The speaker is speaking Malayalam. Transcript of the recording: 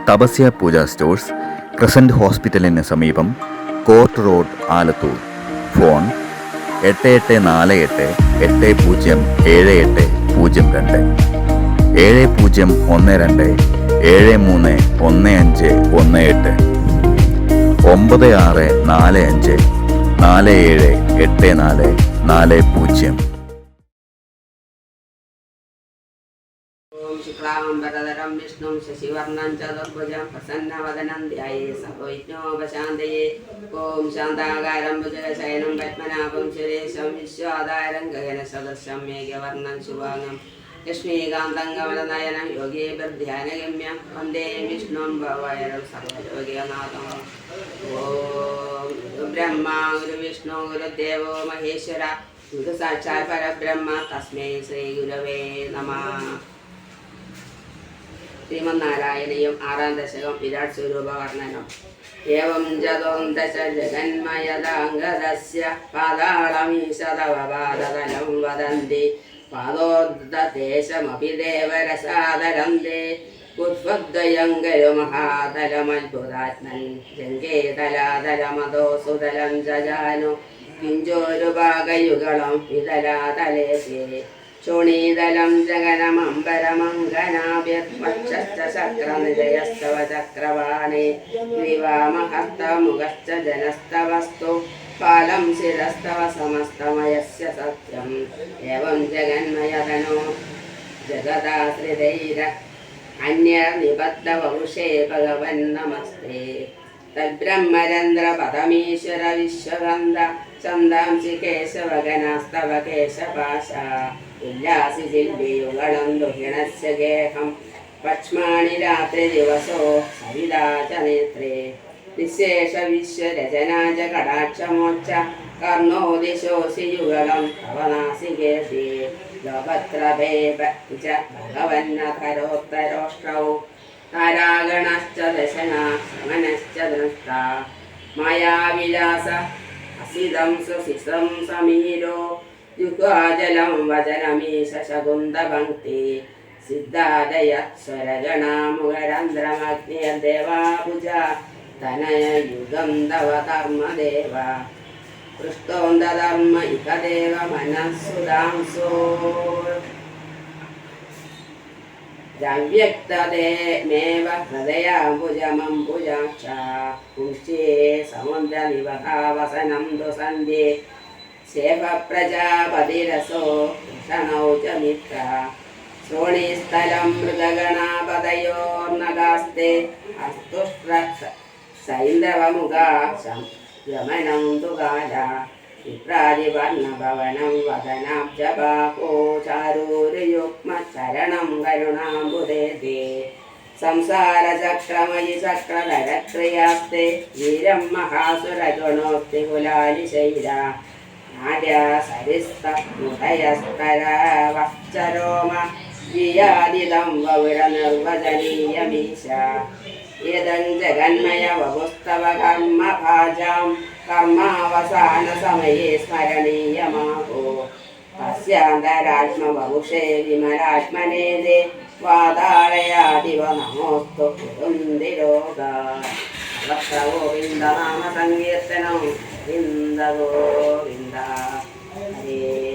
തപസ്യ പൂജ സ്റ്റോഴ്സ്, ക്രസൻറ്റ് ഹോസ്പിറ്റലിന് സമീപം, കോർട്ട് റോഡ്, ആലത്തൂർ. ഫോൺ 8848 807802 7012 731518 9645 478440. शुक्लाम्बरधरं विष्णुं शशिवर्णं चतुर्भुजं प्रसन्नवदनं ध्याये सर्वविघ्नोपशान्तये। ॐ शान्ताकारं भुजगशयनं पद्मनाभं सुरेशं विश्वाधारं गगनसदृशं मेघवर्णं शुभांगं लक्ष्मीकान्तं कमलनयनं योगीभिर्ध्यानगम्यं वन्दे विष्णुं भवभयहरं सर्वयोगिनाथम्। ॐ गुरुब्रह्मा गुरुविष्णु गुरुदेवो महेश्वरा गुरुसाक्षात् परब्रह्म तस्मै श्रीगुरवे नमः. ശ്രീമന്നാരായണീയം 6ാം ദശകം വിരാട് സ്വരൂപ വർണ്ണനം. ഏവം ജഗോന്തശ ജഗന്മയദാംഗദസ്യ പാതാളമീശതവ പാദതലം വദന്തി പാദോർദ്ധദേശമപി ദേവരസാദരം ദേ ഉദ്വദ്വയങ്കരു മഹാതലമത്ഭുതാത്മൻ ജംഗേതലാതലമതോ സുതലം ജജാനു കിഞ്ചോരുഭാഗയുഗളം വിതലാതലേശേ ശോണീതലം ജഗനമംബരമംഗനാഭ്യക്ഷശ്ചക്രനിജയസ്തവ ചക്രവാണേ ദ്വിവാമഹസ്തമുഖശ്ച ജനസ്തവസ്തു പാലം ശിരസ്തവ സമസ്തമയസ്യ സത്യം. ഏവം ജഗന്മയതനോ ജഗദാശ്രിതൈര അന്യനിബദ്ധവപുഷേ ഭഗവൻ നമസ്തേ. തദ്ബ്രഹ്മരന്ധ്ര പദമീശ്വര വിശ്വഗന്ധ ചന്ദാംസി കേശവഗനാസ്തവ കേശപാശ ഉല്ലാസി ശില്പിയുഗളം ദുഹിണസ്യ ഗേഹം പക്ഷ്മാണി രാത്രി ദിവസോ സവിതാ ച നേത്രേ നിശേഷ വിശ്വരചനാ ച കടാക്ഷമോച്ച കർണോ ദിശോസി യുഗളം തവ നാസികേസി ലോകത്രഭേപ ച ഭഗവന്നധരോത്തരോഷ്ടൗ താരാഗണശ്ച ദശനാ സമനശ്ച ദൃഷ്ട മായാവിലാസ അസിതം സുസിസം സമീരോ യുഗാജലം വചനമീശ ശകുന്തപംക്തി സിദ്ധാദയ സ്വരഗണാമുഖരന്ധ്രമഗ്നിർദേവാഭുജ തനയയുഗം തവ ധർമ്മദേവ പൃഷ്ടോന്തധർമ്മ ഇഹ ദേവ മനഃസുധാംസോ വ്യക്തദേമേവ ഹൃദയാംബുജമംബുജാക്ഷ പുഷ്യേ സമുദ്രനിവഹാവസനം ദുസന്ധ്യേ ശേഫ പ്രജാപതിരസോ ഭൂഷണൗ ച മിത്ര ശ്രോണീസ്ഥലം മൃഗഗണാപതയോർനഗാസ്തേ അസ്തുഷ്ട്ര സൈന്ദവമുഖാ ഗമനം തുകാല വിപ്രാതിവർണഭവനം വദനാബ്ജബാഹോ ചാരൂരയുഗ്മചരണം കരുണാംബുദേ സംസാരചക്രമയി ചക്രധരക്രിയാസ്തേ വീരം മഹാസുരഗുണോക്തി കുലാലിശൈല നാട്യാസരിസ്തമുദയസ്തരവശ്ചരോമ ജിയാദിദം വവിരനിർവചനീയമീശ ഏതം ജഗന്മയ വപുസ്തവ കർമ്മഭാജാം കർമാവസാന സമയേ സ്മരണീയമാഹോ തസ്യാന്തരാത്മവപുഷേ വിമലാത്മനേ ദേ വാതാളയാദിവ നമോസ്തു കുരുന്തിരോഗ. ഗോവിന്ദ നാമ സങ്കീർത്തനം ഗോവിന്ദ ഗോവിന്ദ ഹരേ